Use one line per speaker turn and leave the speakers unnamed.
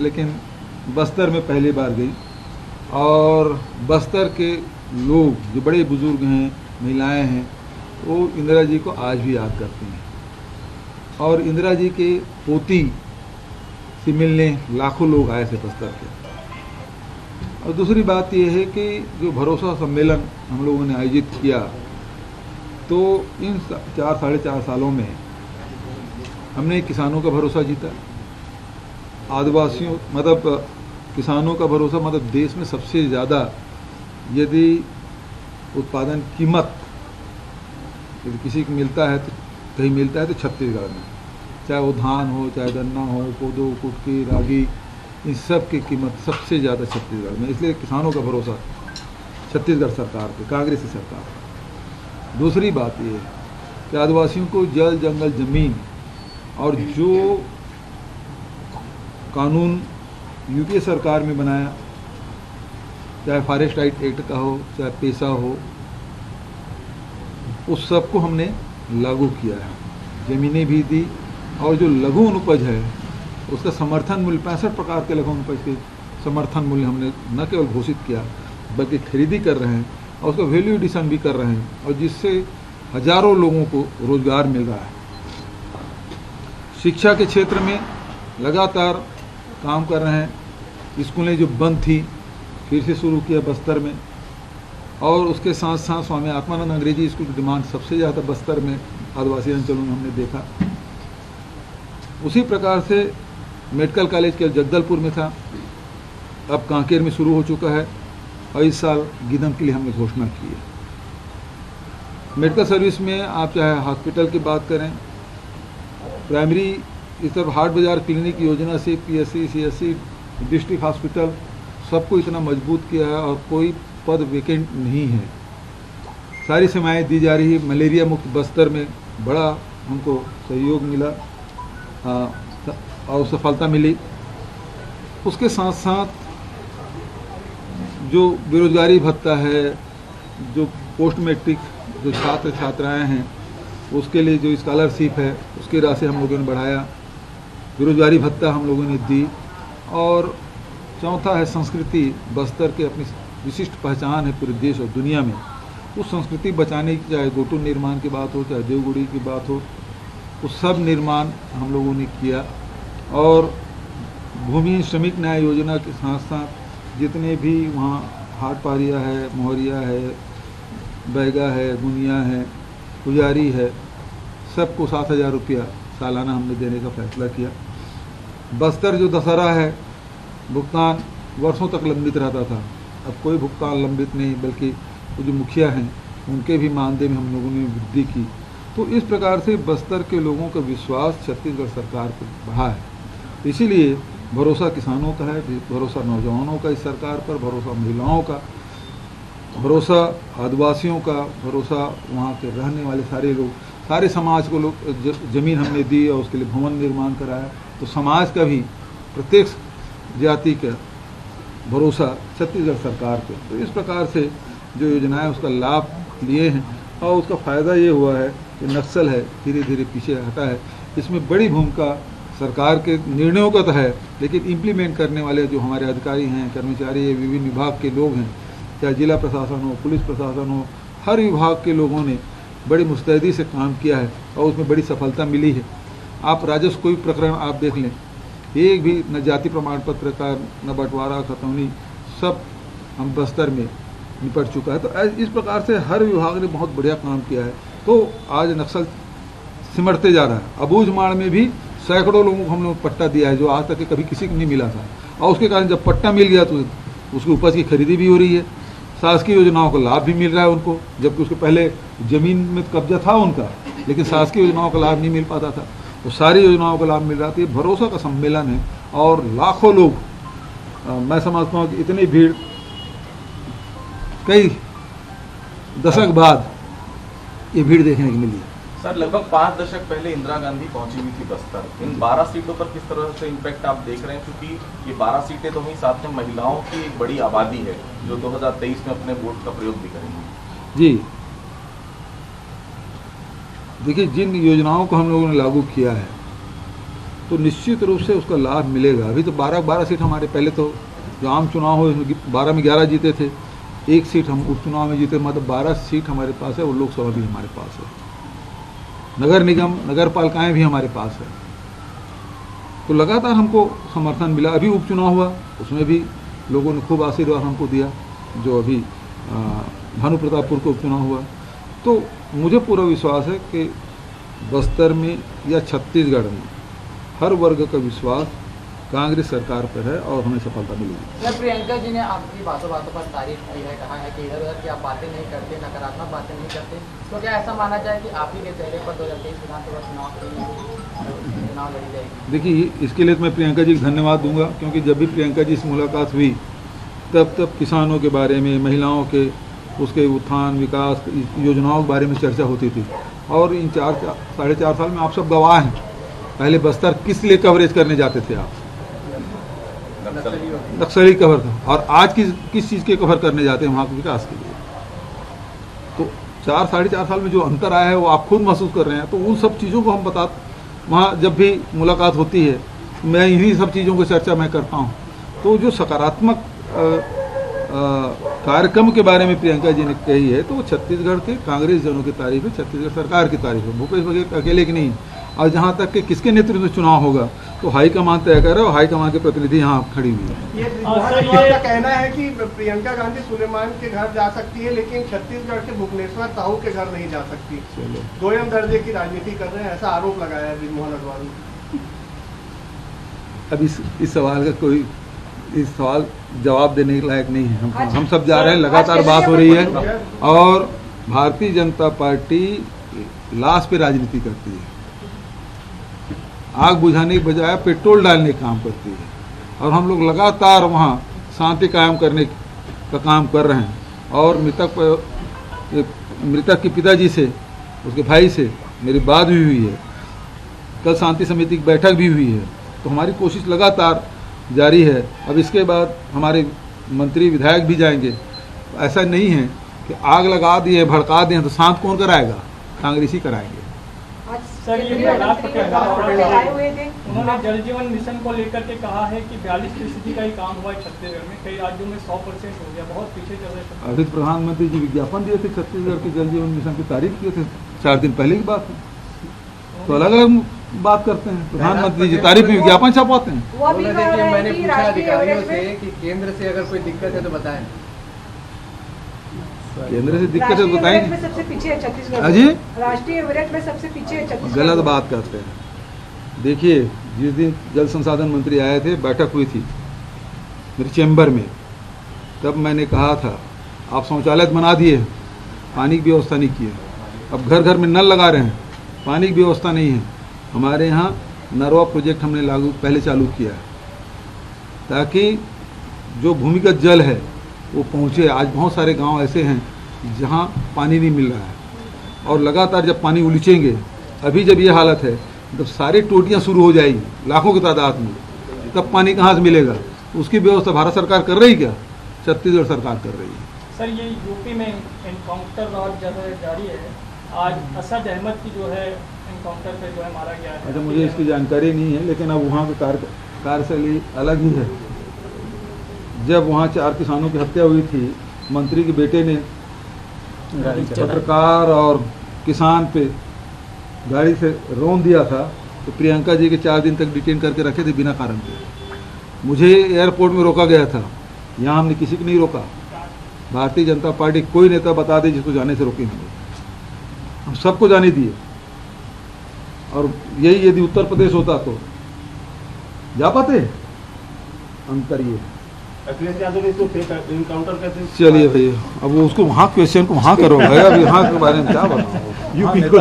लेकिन बस्तर में पहली बार गई और बस्तर के लोग जो बड़े बुजुर्ग हैं, महिलाएं हैं, वो इंदिरा जी को आज भी याद करते हैं और इंदिरा जी के पोती से मिलने लाखों लोग आए थे बस्तर के। और दूसरी बात यह है कि जो भरोसा सम्मेलन हम लोगों ने आयोजित किया, तो इन 4-4.5 सालों में हमने किसानों का भरोसा जीता, आदिवासियों मतलब किसानों का भरोसा, मतलब देश में सबसे ज़्यादा यदि उत्पादन कीमत यदि किसी को मिलता है तो कहीं मिलता है तो छत्तीसगढ़ में, चाहे वो धान हो, चाहे गन्ना हो, कोदो, कुटकी, रागी, इन सब की कीमत सबसे ज़्यादा छत्तीसगढ़ में। इसलिए किसानों का भरोसा छत्तीसगढ़ सरकार पे, कांग्रेसी सरकार पे। दूसरी बात ये है कि आदिवासियों को जल, जंगल, ज़मीन और जो कानून यूपीए सरकार में बनाया, चाहे फॉरेस्ट राइट एक्ट का हो, चाहे पेशा हो, उस सब को हमने लागू किया है। ज़मीनें भी दी और जो लघु अनुपज है उसका समर्थन मूल्य 65 प्रकार के लघु अनुपज के समर्थन मूल्य हमने न केवल घोषित किया बल्कि खरीदी कर रहे हैं और उसका वैल्यू एडिशन भी कर रहे हैं, और जिससे हजारों लोगों को रोजगार मिल रहा है। शिक्षा के क्षेत्र में लगातार काम कर रहे हैं। स्कूलें जो बंद थी फिर से शुरू किया बस्तर में, और उसके साथ साथ स्वामी आत्मानंद अंग्रेजी स्कूल की डिमांड सबसे ज़्यादा बस्तर में आदिवासी अंचलों में हमने देखा। उसी प्रकार से मेडिकल कॉलेज के जगदलपुर में था, अब कांकेर में शुरू हो चुका है और इस साल गीदम के लिए हमने घोषणा की है। मेडिकल सर्विस में आप चाहे हॉस्पिटल की बात करें, प्राइमरी इस तरफ हाट बाज़ार क्लिनिक योजना से पीएससी, सीएससी, डिस्ट्रिक्ट हॉस्पिटल सबको इतना मजबूत किया है और कोई पद वैकेंट नहीं है। सारी सेवाएं दी जा रही है। मलेरिया मुक्त बस्तर में बड़ा हमको सहयोग मिला और सफलता मिली। उसके साथ साथ जो बेरोजगारी भत्ता है, जो पोस्ट मैट्रिक जो छात्र छात्राएं हैं उसके लिए जो स्कॉलरशिप है उसकी राशि हम लोगों ने बढ़ाया, बेरोजगारी भत्ता हम लोगों ने दी। और चौथा है संस्कृति। बस्तर के अपनी विशिष्ट पहचान है पूरे देश और दुनिया में। उस संस्कृति बचाने की, चाहे गोटू निर्माण की बात हो, चाहे देवगुड़ी की बात हो, उस सब निर्माण हम लोगों ने किया। और भूमि श्रमिक न्याय योजना के साथ साथ जितने भी वहाँ हाट पारिया है, मोहरिया है, बैगा है, गुनिया है, पुजारी है, सबको 7,000 रुपया सालाना हमने देने का फैसला किया। बस्तर जो दशहरा है, भुगतान वर्षों तक लंबित रहता था, अब कोई भुगतान लंबित नहीं, बल्कि वो जो मुखिया हैं उनके भी मानदेय में हम लोगों ने वृद्धि की। तो इस प्रकार से बस्तर के लोगों का विश्वास छत्तीसगढ़ सरकार पर बढ़ा है। इसीलिए भरोसा किसानों का है, भरोसा नौजवानों का इस सरकार पर, भरोसा महिलाओं का, भरोसा आदिवासियों का, भरोसा वहाँ के रहने वाले सारे लोग, सारे समाज को लोग ज़मीन हमने दी और उसके लिए भवन निर्माण कराया। तो समाज का भी, प्रत्येक जाति का भरोसा छत्तीसगढ़ सरकार पे। तो इस प्रकार से जो योजनाएं उसका लाभ लिए हैं और उसका फ़ायदा ये हुआ है कि नक्सल है धीरे धीरे पीछे हटा है। इसमें बड़ी भूमिका सरकार के निर्णयों का तो है, लेकिन इम्प्लीमेंट करने वाले जो हमारे अधिकारी हैं, कर्मचारी है, विभिन्न विभाग के लोग हैं, चाहे जिला प्रशासन हो, पुलिस प्रशासन हो, हर विभाग के लोगों ने बड़ी मुस्तैदी से काम किया है और उसमें बड़ी सफलता मिली है। आप राजस्व कोई प्रकरण आप देख लें, एक भी न जाति प्रमाण पत्र का, न बंटवारा, खतौनी, सब हम बस्तर में निपट चुका है। तो इस प्रकार से हर विभाग ने बहुत बढ़िया काम किया है। तो आज नक्सल सिमटते जा रहा है। अबूझमाड़ में भी सैकड़ों लोगों को हम लोग पट्टा दिया है जो आज तक कभी किसी को नहीं मिला था, और उसके कारण जब पट्टा मिल गया तो उसकी उपज की खरीदी भी हो रही है, शासकीय योजनाओं का लाभ भी मिल रहा है उनको, जबकि उसके पहले ज़मीन में कब्जा था उनका, लेकिन शासकीय योजनाओं का लाभ नहीं मिल पाता था। वो सारी योजनाओं का लाभ मिल रहा था। ये भरोसा का सम्मेलन है और लाखों लोग, मैं समझता हूँ कि इतनी भीड़ कई दशक बाद ये भीड़ देखने को मिली।
सर, लगभग 5 दशक पहले इंदिरा गांधी पहुंची हुई थी बस्तर। इन 12 सीटों पर किस तरह से इम्पैक्ट आप देख रहे हैं, क्योंकि ये 12 सीटें तो वहीं साथ में महिलाओं की एक बड़ी आबादी है जो 2023 में अपने वोट का प्रयोग भी करेंगी।
जी देखिए, जिन योजनाओं को हम लोगों ने लागू किया है तो निश्चित रूप से उसका लाभ मिलेगा। अभी तो 12 सीट हमारे, पहले तो जो आम चुनाव हो 12 में 11 जीते थे, 1 सीट हम उपचुनाव में जीते, मतलब 12 सीट हमारे पास है और लोकसभा भी हमारे पास है, नगर निगम नगर पालिकाएँ भी हमारे पास है। तो लगातार हमको समर्थन मिला। अभी उपचुनाव हुआ, उसमें भी लोगों ने खूब आशीर्वाद हमको दिया, जो अभी भानु प्रतापपुर को उपचुनाव हुआ। तो मुझे पूरा विश्वास है कि बस्तर में या छत्तीसगढ़ में हर वर्ग का विश्वास कांग्रेस सरकार पर है और हमें सफलता मिलेगी।
सर, प्रियंका जी ने आपकी बातों पर तारीफ की है, कहा है कि इधर उधर की आप बातें नहीं करते, नकारात्मक बातें नहीं करते, तो क्या ऐसा माना जाए कि आप ही के चेहरे पर 2023 विधानसभा चुनाव लड़ी जाएगी?
देखिए, इसके लिए तो मैं प्रियंका जी को धन्यवाद दूंगा, क्योंकि जब भी प्रियंका जी से मुलाकात हुई तब किसानों के बारे में, महिलाओं के उसके उत्थान विकास योजनाओं के बारे में चर्चा होती थी। और इन 4-4.5 साल में आप सब गवाह हैं, पहले बस्तर किस लिए कवरेज करने जाते थे आप? नक्सली कवर था। और आज किस चीज़ के कवर करने जाते हैं? वहाँ के विकास के लिए। तो 4-4.5 साल में जो अंतर आया है वो आप खुद महसूस कर रहे हैं। तो उन सब चीज़ों को हम वहाँ जब भी मुलाकात होती है, मैं इन्हीं सब चीज़ों को चर्चा मैं करता हूँ। तो जो सकारात्मक कार्यक्रम के बारे में प्रियंका जी ने कही है, तो वो छत्तीसगढ़ के कांग्रेस जनों की तारीफ है, छत्तीसगढ़ सरकार की तारीफ है, भूपेश बघेल अकेले की नहीं। और जहाँ तक कि किसके नेतृत्व में चुनाव होगा तो हाईकमान तय कर रहे हो, हाईकमान के प्रतिनिधि यहाँ खड़ी हुई है।
ये का कहना है कि प्रियंका गांधी सुलेमान के घर जा सकती है, लेकिन छत्तीसगढ़ के भुवनेश्वर साहू के घर नहीं जा सकती।
चलो,
2 दर्जे की राजनीति कर रहे हैं, ऐसा आरोप लगाया है ब्रिजमोहन अग्रवाल।
अब इस सवाल का कोई सवाल जवाब देने के लायक नहीं है। हम सब जा रहे हैं, लगातार बात हो रही है और भारतीय जनता पार्टी लाश पे राजनीति करती है, आग बुझाने के बजाय पेट्रोल डालने का काम करती है। और हम लोग लगातार वहाँ शांति कायम करने का काम कर रहे हैं। और मृतक के पिताजी से, उसके भाई से मेरी बात भी हुई है, कल शांति समिति की बैठक भी हुई है। तो हमारी कोशिश लगातार जारी है। अब इसके बाद हमारे मंत्री विधायक भी जाएंगे। ऐसा नहीं है कि आग लगा दिए, भड़का दिए तो शांत कौन कराएगा? कांग्रेसी कराएंगे।
सर, ये प्रहलाद पटेल आए हुए थे, उन्होंने जल जीवन मिशन को लेकर के कहा है कि 42% का ही काम हुआ है छत्तीसगढ़ में, कई राज्यों में 100% हो गया, बहुत पीछे चल रहे हैं।
अभी प्रधानमंत्री जी विज्ञापन दिए थे छत्तीसगढ़ के जल जीवन मिशन की तारीफ किए थे, 4 दिन पहले की बात है। तो अलग अलग बात करते हैं। प्रधानमंत्री जी तारीफ में विज्ञापन छपवाते हैं।
वो भी मैंने पूछा अधिकारियों से कि केंद्र से अगर कोई दिक्कत है तो बताएं।
केंद्र से दिक्कत है बताएंगे।
में सबसे पीछे है छत्तीसगढ़।
अजी,
राष्ट्रीय एवरेज में सबसे पीछे है छत्तीसगढ़।
गलत बात करते हैं। देखिए, जिस दिन जल संसाधन मंत्री आए थे, बैठक हुई थी मेरे चैम्बर में, तब मैंने कहा था आप शौचालय बना दिए, पानी की व्यवस्था नहीं की है। अब घर घर में नल लगा रहे हैं, पानी की व्यवस्था नहीं है। हमारे यहाँ नरवा प्रोजेक्ट हमने पहले चालू किया है, ताकि जो भूमिगत जल है वो पहुँचे। आज बहुत सारे गांव ऐसे हैं जहां पानी नहीं मिल रहा है, और लगातार जब पानी उलीचेंगे, अभी जब ये हालत है, जब सारी टोटियां शुरू हो जाएगी लाखों की तादाद में, तब पानी कहाँ से मिलेगा? उसकी व्यवस्था भारत सरकार कर रही क्या? छत्तीसगढ़ सरकार कर रही है।
सर, ये यूपी में एनकाउंटर और जारी है। आज असद अहमद की जो है एनकाउंटर पे जो है मारा गया है।
अच्छा, मुझे इसकी जानकारी नहीं है, लेकिन अब वहाँ की कार्यशैली अलग ही है। जब वहाँ 4 किसानों की हत्या हुई थी, मंत्री के बेटे ने पत्रकार और किसान पे गाड़ी से रौंद दिया था, तो प्रियंका जी के 4 दिन तक डिटेन करके रखे थे बिना कारण के। मुझे एयरपोर्ट में रोका गया था, यहाँ हमने किसी को नहीं रोका। भारतीय जनता पार्टी कोई नेता बता दे जिसको जाने से रोके होंगे, हम सबको जाने दिए। और यही यदि उत्तर प्रदेश होता तो जा पाते। अंतर ये
अखिलेश यादव ने इसको इनकाउंटर कहते हैं।
चलिए भैया, अब उसको वहाँ क्वेश्चन को वहाँ करो भैया, अब यहाँ के बारे में क्या बताऊँ। यूपी को